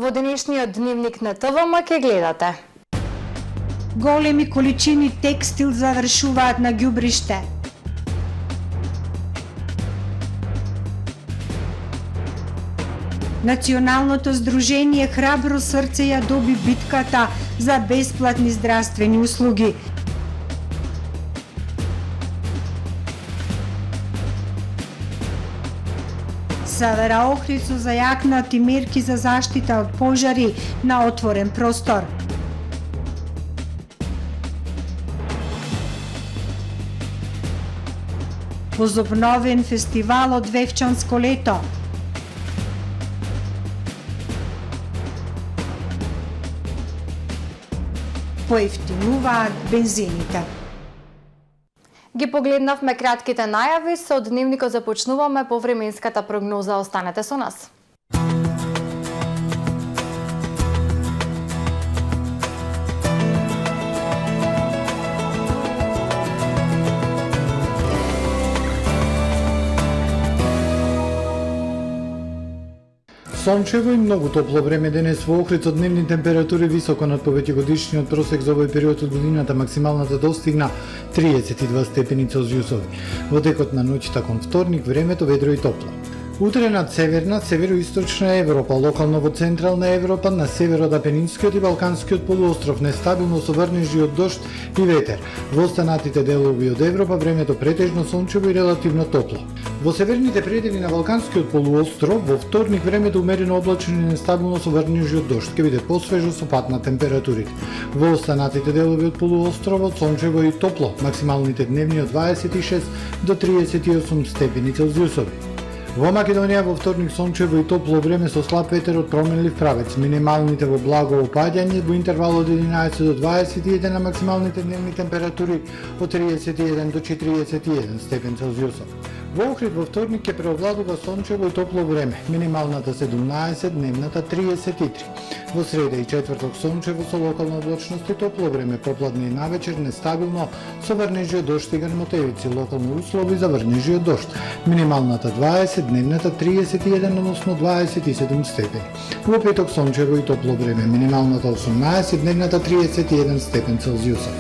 Во денешниот дневник на ТВМ ке гледате. Големи количини текстил завршуваат на ѓубриште. Националното здружение Храбро срце ја доби битката за бесплатни здравствени услуги. Севера Охрид со зајакнати мерки за заштита од пожари на отворен простор. Возобновен фестивалот Вевчанско лето. Поевтинуваат бензините. Ги погледнавме кратките најави, со дневникот започнуваме по временската прогноза. Останете со нас. Сончево и многу топло време денес во Охрид со дневни температури високо над повеќегодишниот просек за овој период од годината. Максималната достигна 32 степени Целзиусови. Во текот на ноќта кон вторник времето ведро и топло. Утре над северна, североисточна Европа, локално во централна Европа, на север од Апенинскиот и Балканскиот полуостров нестабилно со врнежи од дожд и ветер. Во останатите делови од Европа времето претежно сончево и релативно топло. Во северните предели на Балканскиот полуостров во вторник времето умерено облачно и нестабилно со врнежи од дожд, ќе биде посвежо со пад на температурите. Во останатите делови од полуостровот сончево и топло, максималните дневни од 26 до 38 степени Целзиусови. Во Македонија во вторник сончево и топло време со слаб ветер од променлив правец. Минималните во благо опаѓање во интервал од 11 до 21, на максималните дневни температури од 31 до 41 степен Целзиусов. Во Охрид во вторник ќе преовладува сончево и топло време. Минималната 17, дневната 33. Во среда и четврток сончево со локална облачност и топло време, попладне и навечер нестабилно со врнежи од дожд и грмотевици, локални услови за врнежи од дожд. Минималната 20, дневната 31, односно 27 степени. Во петок сончево и топло време, минималната 18, дневната 31 степен Целзиуса.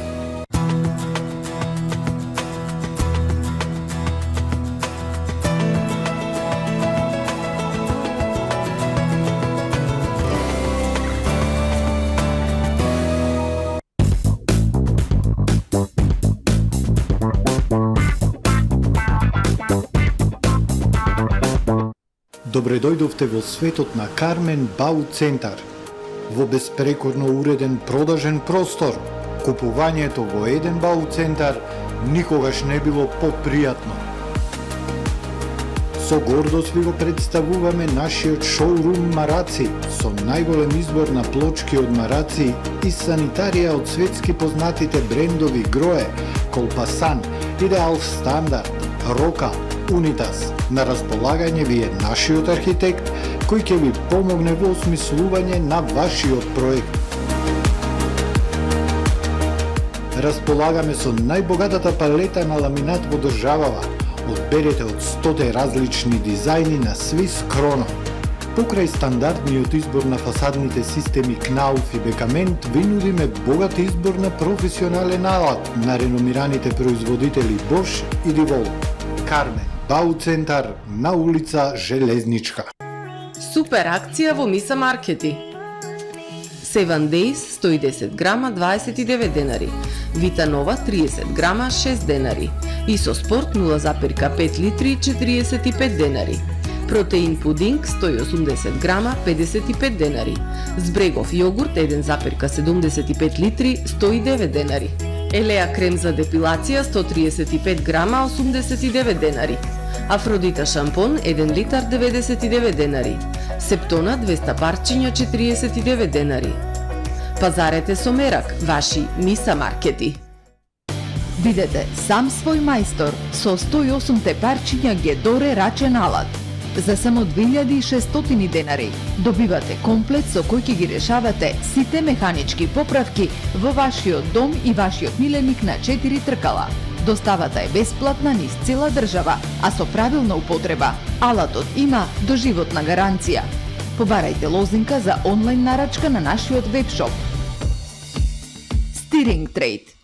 Добре дојдовте во светот на Кармен Бау Центар. Во беспрекорно уреден продажен простор, купувањето во еден Бау Центар никогаш не било попријатно. Со гордост ви го представуваме нашиот шоурум Мараци, со најголем избор на плочки од мараци и санитарија од светски познатите брендови Грое, Колпасан, Идеал Стандард, Рока, Унитас. На располагање ви е нашиот архитект, кој ќе ви помогне во осмислување на вашиот проект. Располагаме со најбогатата палета на ламинат во државава. Одберете од 100 различни дизајни на Swiss Chrono. Покрај стандардниот избор на фасадните системи Knauf и Бекамент, ви нудиме богат избор на професионален алат на реномираните производители Bosch и Divol. Кармен Бау Центар на улица Железничка. Супер акција во Миса Маркети. 7 Days 110 грама 29 денари. Вита Нова 30 грама 6 денари. Исоспорт 0,5 литри 45 денари. Протеин пудинг 180 грама 55 денари. Збрегов јогурт 1,75 литри 109 денари. Елеа крем за депилација 135 грама 89 денари. Афродита шампон 1 литар 99 денари. Септона 200 парчиња 49 денари. Пазарете со мерак, ваши Миса Маркети. Бидете сам свој мајстор со 108 парчиња Гедоре рачен алат. За само 2600 денари добивате комплет со кој ќе ги решавате сите механички поправки во вашиот дом и вашиот миленик на 4 тркала. Доставата е бесплатна низ цела држава, а со правилна употреба алатот има доживотна гаранција. Побарајте лозинка за онлайн нарачка на нашиот вебшоп. Steering Trade.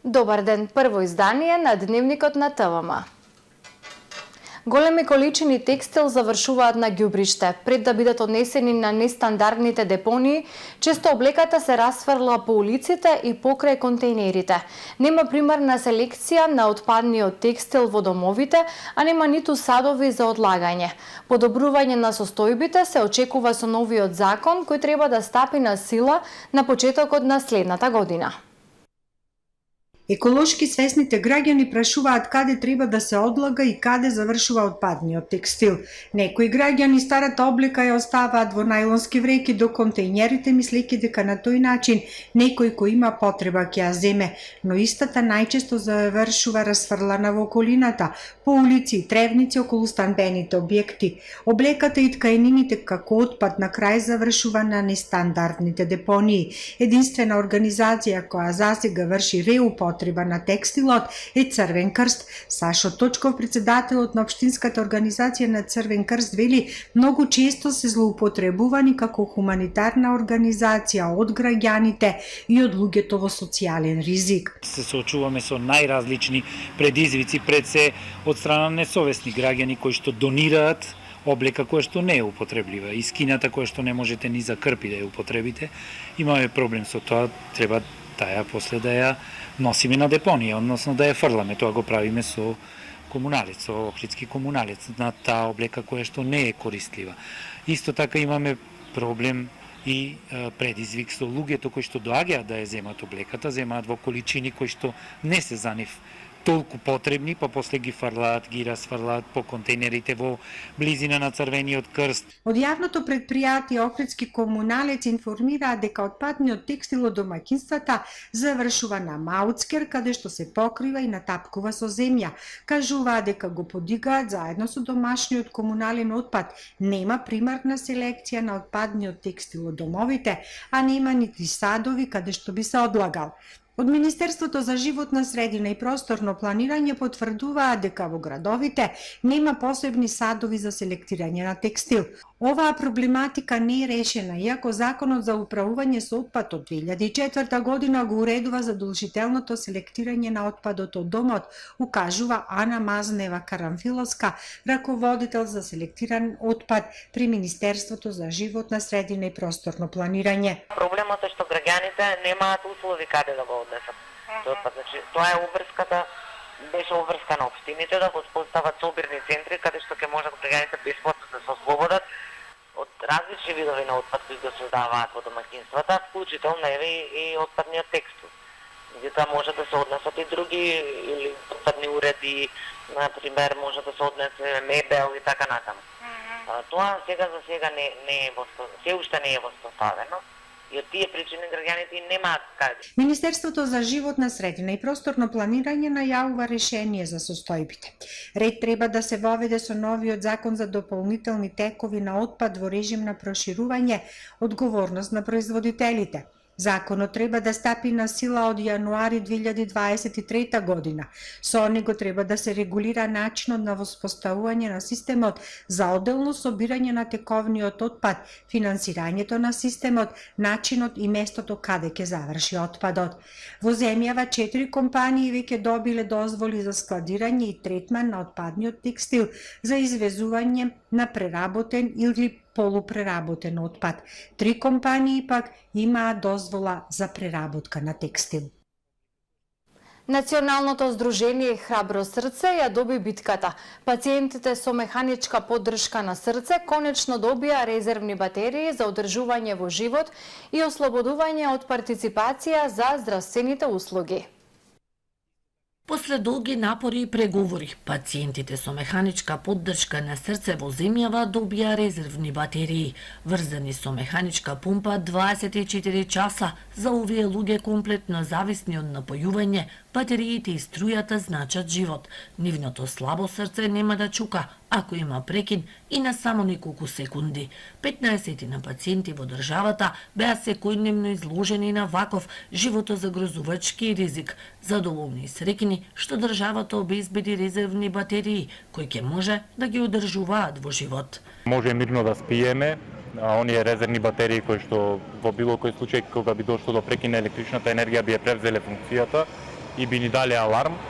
Добар ден, прво издание на Дневникот на ТВМ. Големи количини текстил завршуваат на ѓубриште. Пред да бидат однесени на нестандардните депонии, често облеката се расфрла по улиците и покрај контейнерите. Нема примерна селекција на отпадниот текстил во домовите, а нема ниту садови за одлагање. Подобрување на состојбите се очекува со новиот закон, кој треба да стапи на сила на почетокот на следната година. Еколошки свесните граѓани прашуваат каде треба да се одлага и каде завршува отпадниот текстил. Некои граѓани старата облека ја оставаат во најлонски вреќи до контејнерите, мислејќи дека на тој начин некој кој има потреба ќе ја земе, но истата најчесто завршува расфрлана во околината, по улици и тревници околу станбените објекти. Облеката и ткаенините како отпад на крај завршува на нестандардните депонии. Единствена организација која засега врши реупотреба на текстилот е Црвен крст. Сашо Точков, председателот на Општинската организација на Црвен крст, вели многу често се злоупотребувани како хуманитарна организација од граѓаните и од луѓето во социјален ризик. Се соочуваме со најразлични предизвици, пред се од страна на несовесни граѓани кои што донираат облека која што не е употреблива, и скината која што не можете ни за крпи да ја употребите. Имаме проблем со тоа, треба таа после да ја носиме на депонија, односно да ја фрламе. Тоа го правиме со комуналец, со Охридски комуналец, на таа облека која што не е користлива. Исто така имаме проблем и предизвик со луѓето кои што доаѓаат да ја земат облеката, земаат во количини кои што не се за нив толку потребни, па после ги фрлаат, ги расфрлаат по контейнерите во близина на Црвениот крст. Од јавното предпријатие Охридски комуналец информираа дека отпадниот текстил од домаќинствата завршува на Мауцкер, каде што се покрива и натапкува со земја. Кажуваа дека го подигаат заедно со домашниот комунален отпад. Нема примерна селекција на отпадниот текстил од домовите, а нема нити садови каде што би се одлагал. Од Министерството за животна средина и просторно планирање потврдуваа дека во градовите нема посебни садови за селектирање на текстил. Оваа проблематика не е решена, иако Законот за управување со отпад од 2004 година го уредува задолжителното селектирање на отпадот од домот, укажува Ана Мазнева Карамфиловска, раководител за селектиран отпад при Министерството за животна средина и просторно планирање. Проблемот е што граѓаните немаат услови каде да го однесат тој отпад. Значи, тоа е обврската, беше обврска на општините да го спостават собирни центри каде што ќе можат граѓаните бесплатно да се ослободат од различни видови на отпад кои го создаваат во домаќинствата, вклучително и отпадниот текстил. Меѓутоа може да се однесат и други или отпадни уреди, например може да се однесе мебел и така натаму. Тоа сега за сега не е се уште не е воспоставено. И од тие причини граѓаните немаат каде. Министерството за животна средина и просторно планирање најавува решение за состојбите. Ред треба да се воведе со новиот закон за дополнителни текови на отпад во режим на проширување одговорност на производителите. Законот треба да стапи на сила од јануари 2023 година. Со него треба да се регулира начинот на воспоставување на системот за одделно собирање на тековниот отпад, финансирањето на системот, начинот и местото каде ќе заврши отпадот. Во земјава 4 компании веќе добиле дозволи за складирање и третман на отпадниот текстил за извезување на преработен или полупреработен отпад. 3 компании пак имаат дозвола за преработка на текстил. Националното здружение Храбро срце ја доби битката. Пациентите со механичка поддршка на срце конечно добија резервни батерии за одржување во живот и ослободување од партиципација за здравствените услуги. После долги напори и преговори, пациентите со механичка поддршка на срце во земјава добија резервни батерии, врзани со механичка пумпа 24 часа. За овие луѓе комплетно зависни од напојување, батериите и струјата значат живот. Нивното слабо срце нема да чука ако има прекин и на само неколку секунди. 15 на пациенти во државата беа секојдневно изложени на ваков животозагрозувачки ризик. Задоволни и среќни што државата обезбеди резервни батерии кои ќе може да ги одржуваат во живот. Може мирно да спиеме, а оние резервни батерии кои што во било кој случај кога би дошло до прекин на електричната енергија би ја превзеле функцијата и би ни дале аларм.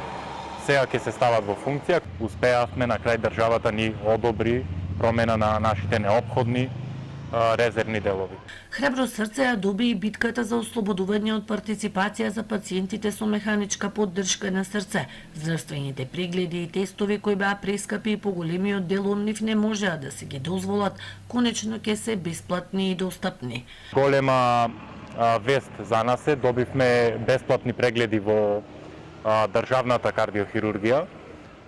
Сега ќе се стават во функција. Успеавме на крај државата ни одобри промена на нашите неопходни резервни делови. Храбро срце ја доби и битката за ослободување од партиципација за пациентите со механичка поддршка на срце. Здравствените прегледи и тестови кои беа прескапи и поголемиот дел од нив не можеа да се ги дозволат, конечно ќе се бесплатни и достапни. Голема вест за нас е, добивме бесплатни прегледи во државната кардиохирургија.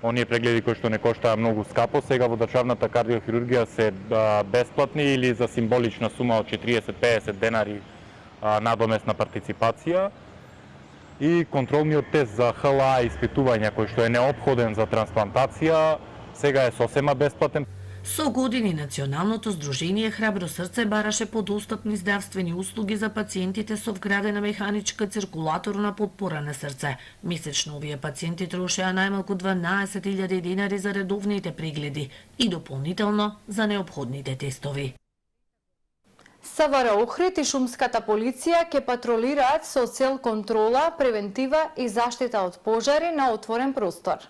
Оние прегледи кои што не коштаа многу скапо, сега во државната кардиохирургија се бесплатни или за символична сума од 40-50 денари надомесна партиципација. И контролниот тест за ХЛА испитување кој што е неопходен за трансплантација, сега е сосема бесплатен. Со години Националното здружение Храбро срце бараше подостапни здравствени услуги за пациентите со вградена механичка циркулаторна подпора на срце. Месечно овие пациенти трошеа најмалку 12.000 денари за редовните прегледи и дополнително за неопходните тестови. СВР Охрид и шумската полиција ќе патролираат со цел контрола, превентива и заштита од пожари на отворен простор.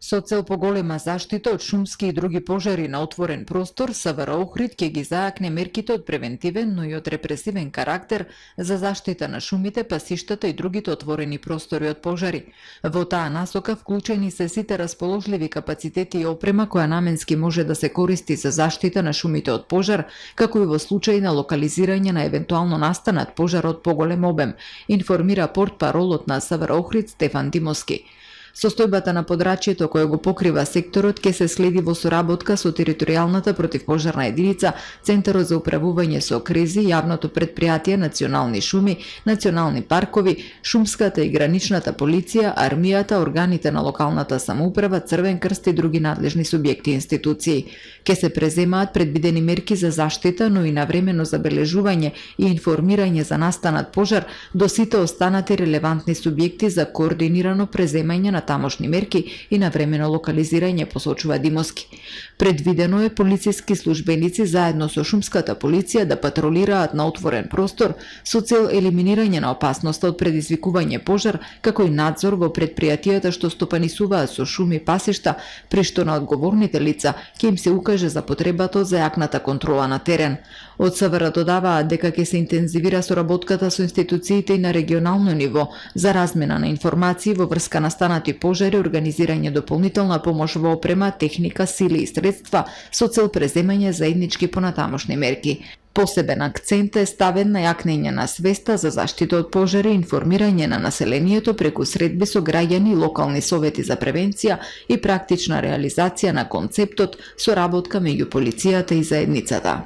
Со цел поголема заштита од шумски и други пожари на отворен простор, СВР Охрид ќе ги заакне мерките од превентивен, но и од репресивен карактер за заштита на шумите, пасиштата и другите отворени простори од пожари. Во таа насока вклучени се сите расположливи капацитети и опрема која наменски може да се користи за заштита на шумите од пожар, како и во случај на локализирање на евентуално настанат пожар од поголем обем, информира портпаролот на СВР Охрид Стефан Димовски. Состојбата на подрачјето кое го покрива секторот ќе се следи во соработка со територијалната противпожарна единица, Центарот за управување со кризи, јавното претпријатие Национални шуми, национални паркови, шумската и граничната полиција, армијата, органите на локалната самоуправа, Црвен крст и други надлежни субјекти и институции. Ке се преземаат предвидени мерки за заштита, но и навремено забележување и информирање за настанат пожар до сите останати релевантни субјекти за координирано преземање на тамошни мерки и навремено локализирање, посочува Димовски. Предвидено е полициски службеници заедно со шумската полиција да патролираат на отворен простор со цел елиминирање на опасноста од предизвикување пожар, како и надзор во претпријатијата што стопанисуваат со шуми и пасишта, при што на одговорните лица ќе им се укаже за потребата од зајакната контрола на терен. Од СВР додаваат дека ќе се интензивира соработката со институциите и на регионално ниво за размена на информации во врска настанати пожари, организирање дополнителна помош во опрема, техника, сили и средства со цел преземање заеднички понатамошни мерки. Посебен акцент е ставен на јакнење на свеста за заштита од пожари, информирање на населението преку средби со граѓани и локални совети за превенција и практична реализација на концептот соработка меѓу полицијата и заедницата.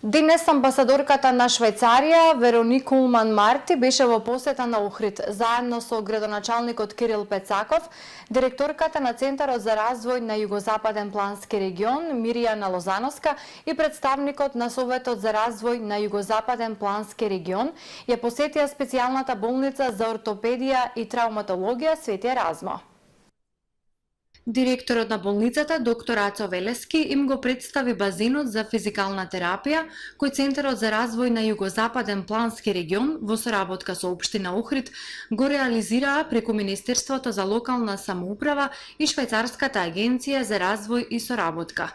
Денес амбасадорката на Швајцарија Вероник Улман Марти беше во посета на Охрид, заедно со градоначалникот Кирил Пецаков, директорката на Центарот за развој на Југозападен плански регион Миријана Лозановска и представникот на Советот за развој на Југозападен плански регион ја посетија специјалната болница за ортопедија и травматологија Свети Еразмо. Директорот на болницата, доктор Ацо Велески, им го представи базенот за физикална терапија, кој Центарот за развој на Југозападен плански регион во соработка со општина Охрид го реализираа преку Министерството за локална самоуправа и Швајцарската агенција за развој и соработка.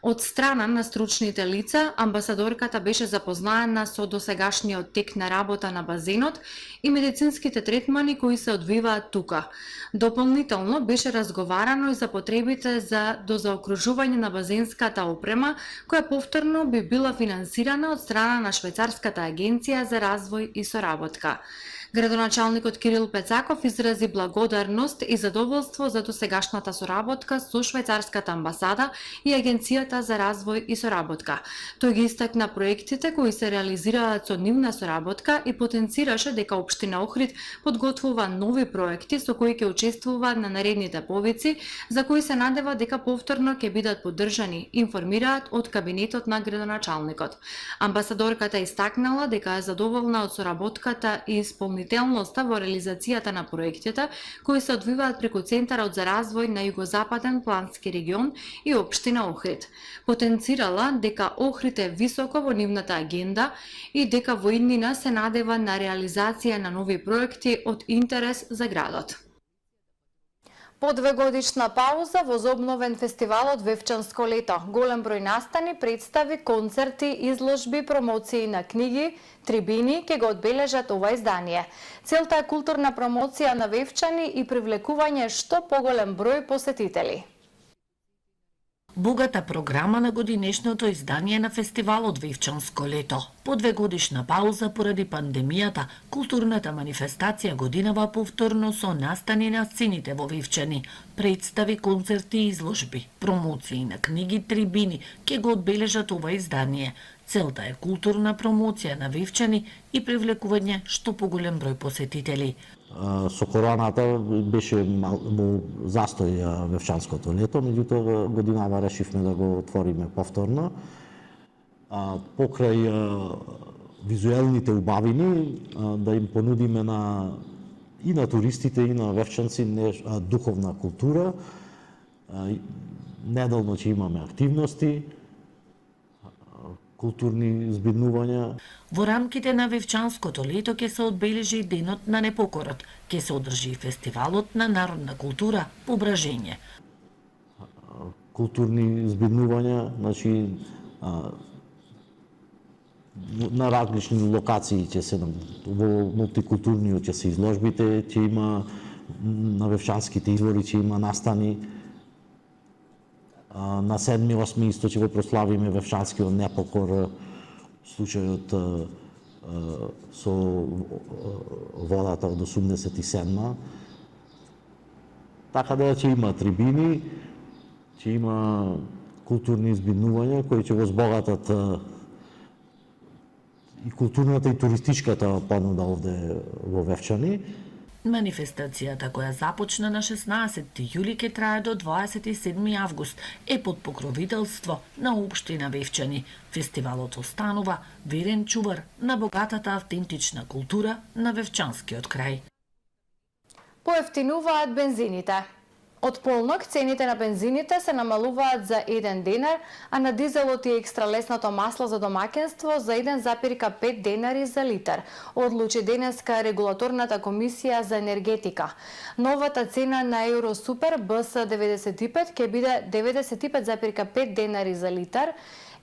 Од страна на стручните лица, амбасадорката беше запознаена со досегашниот тек на работа на базенот и медицинските третмани кои се одвиваат тука. Дополнително беше разговарано и за потребите за дозаокружување на базенската опрема, која повторно би била финансирана од страна на Швајцарската агенција за развој и соработка. Градоначалникот Кирил Пецаков изрази благодарност и задоволство за досегашната соработка со швајцарската амбасада и Агенцијата за развој и соработка. Тој ги истакна проектите кои се реализираат со нивна соработка и потенцираше дека општина Охрид подготвува нови проекти со кои ќе учествуваат на наредните повици, за кои се надева дека повторно ќе бидат поддржани, информираат од кабинетот на градоначалникот. Амбасадорката истакнала дека е задоволна од соработката и исполнителноста во реализацијата на проектите кои се одвиваат преку Центарот за развој на Југозападен плански регион и општина Охрид. Потенцирала дека Охрид е високо во нивната агенда и дека во иднина се надева на реализација на нови проекти од интерес за градот. По 2-годишна пауза возобновен фестивалот Вевчанско лето. Голем број настани, представи, концерти, изложби, промоции на книги, трибини ќе го одбележат ова издание. Целта е културна промоција на Вевчани и привлекување што поголем број посетители. Богата програма на годинешното издание на фестивалот Вевчанско лето. По 2-годишна пауза поради пандемијата, културната манифестација годинава повторно со настани на сцените во Вевчани, представи, концерти и изложби, промоции на книги, трибини ќе го одбележат ова издание. Целта е културна промоција на Вевчани и привлекување што поголем број посетители. Со короната беше во застој Вевчанското лето, меѓутоа годинава решивме да го отвориме повторно. Покрај визуелните убавини да им понудиме и на туристите и на вевчанци духовна култура. Неделно ќе имаме активности, културни збиднувања. Во рамките на Вевчанското лето ќе се одбележи денот на непокорот, ќе се одржи и фестивалот на народна култура Пображење. Културни збиднувања, значи на различни локации ќе се во мултикултурниот ќе се изложбите, ќе има на Вевчанските извори ќе има настани. На 7-8 исто ќе го прославиме Вевчанскиот непокор, случајот со водата од 87-ма. Така да ќе има трибини, ќе има културни избиднувања кои ќе го збогатат и културната и туристичката понуда овде во Вевчани. Манифестацијата која започна на 16 јули ќе трае до 27 август е под покровителство на општина Вевчани. Фестивалот останува верен чувар на богатата автентична култура на Вевчанскиот крај. Поевтинуваат бензините. Од полнок цените на бензините се намалуваат за 1 денар, а на дизелот и екстралесното масло за домаќинство за 1,5 денари за литар, одлучи денеска регулаторната комисија за енергетика. Новата цена на Евросупер БС95 ќе биде 95,5 денари за литар,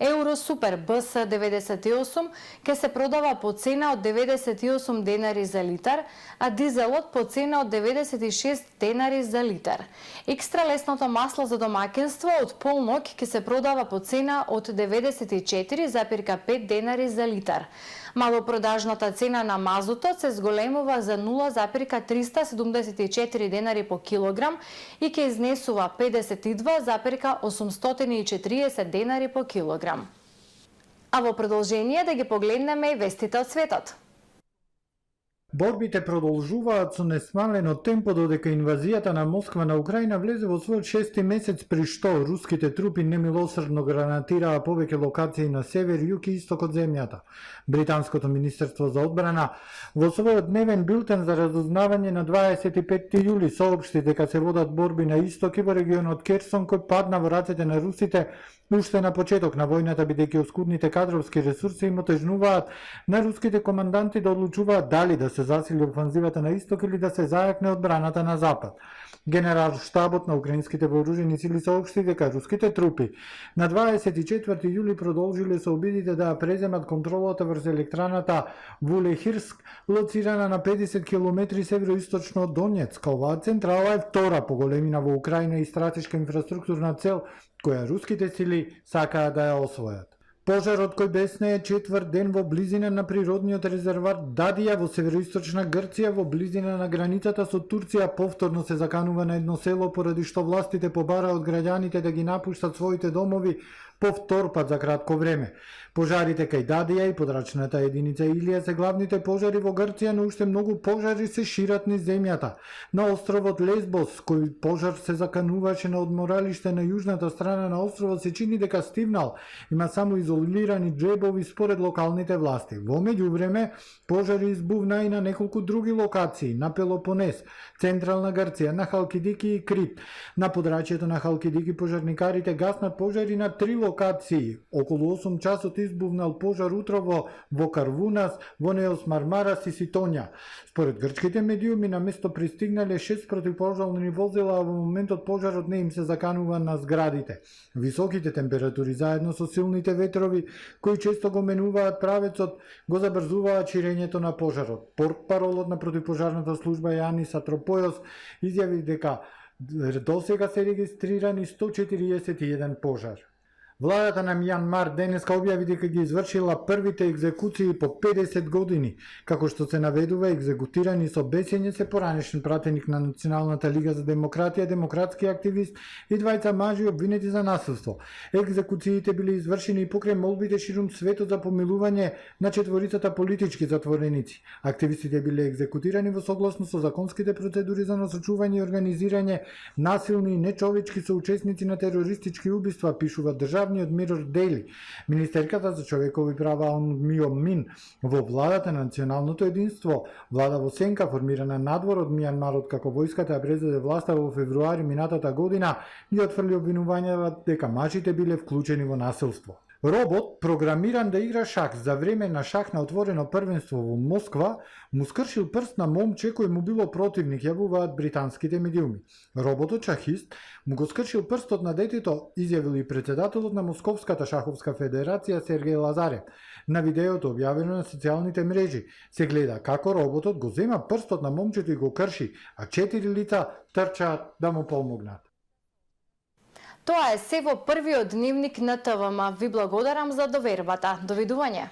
Евросупер БС98 ќе се продава по цена од 98 денари за литар, а дизелот по цена од 96 денари за литар. Екстралесното масло за домаќинство од полнок ќе се продава по цена од 94,5 денари за литар. Малопродажната цена на мазутот се зголемува за 0,374 денари по килограм и ќе изнесува 52,840 денари по килограм. А во продолжение да ги погледнеме и вестите од светот. Борбите продолжуваат со несмалено темпо додека инвазијата на Москва на Украина влезе во својот 6-ти месец, при што руските трупи немилосрдно гранатираа повеќе локации на север, југ и исток од земјата. Британското министерство за одбрана во својот дневен билтен за разузнавање на 25 јули соопшти дека се водат борби на исток и во регионот Керсон, кој падна во рацете на русите уште на почеток на војната, бидејќи оскудните кадровски ресурси им отежнуваат на руските команданти да одлучуваат дали да се засили офанзивата на исток или да се зајакне одбраната на запад. Генерал-штабот на украинските вооружени сили соопшти дека руските трупи на 24 јули продолжиле со обидите да преземат контролата врз електраната Вулехирск, лоцирана на 50 км североисточно од Донецк. Оваа централа е втора по големина во Украина и стратешка инфраструктурна цел која руските сили сакаат да ја освојат. Пожарот кој беснее четврт ден во близина на природниот резерват Дадија во североисточна Грција во близина на границата со Турција повторно се заканува на едно село поради што властите побара од граѓаните да ги напуштат своите домови по втор пат за кратко време. Пожарите кај Дадија и подрачната единица Илија се главните пожари во Грција, но уште многу пожари се шират низ земјата. На островот Лесбос, кој пожар се закануваше на одморалиште на јужната страна на островот, се чини дека стивнал. Има само изолирани џебови според локалните власти. Во меѓувреме, пожари избувна и на неколку други локации, на Пелопонес, Централна Грција, на Халкидики и Крит. На подрачјето на Халкидики пожарникарите гаснат пожари на 3 локации. Околу 8 часот избувнал пожар утрово во Карвунас, во Неос Мармарас и Ситонја. Според грчките медиуми на место пристигнале 6 противпожарни возила, а во моментот пожарот не им се заканува на зградите. Високите температури заедно со силните ветрови, кои често го менуваат правецот, го забрзуваат ширењето на пожарот. Портпаролот на противпожарната служба Јанис Атропојос изјави дека досега се регистрирани 141 пожар. Владата на Мјанмар денеска објави дека ги извршила првите екзекуции по 50 години, како што се наведува екзекутирани со бесење се поранешен пратеник на Националната лига за демократија, демократски активист и двајца мажи обвинети за насилство. Екзекуциите биле извршени покрај молбите ширум светот за помилување на четворицата политички затвореници. Активистите биле екзекутирани во согласно со законските процедури за насочување и организирање насилни и нечовечки соучесници на терористички убиства, пишува државниот Mirror Daily. Министерката за човекови права Аун Мио Мин во владата на националното единство, влада во сенка формирана надвор од Мјанмарот како војската ја презеде власта во февруари минатата година, ги отфрли обвинувањата дека мажите биле вклучени во насилство. Робот, програмиран да игра шах за време на шах на отворено првенство во Москва, му скршил прст на момче кој му било противник, јавуваат британските медиуми. Роботот шахист му го скршил прстот на детето, изјавил и председателот на Московската шаховска федерација Сергеј Лазарев. На видеото објавено на социјалните мрежи се гледа како роботот го зема прстот на момчето и го крши, а 4 лица трчаат да му помогнат. Тоа е се во првиот дневник на ТВМ. Ви благодарам за довербата. Довидување.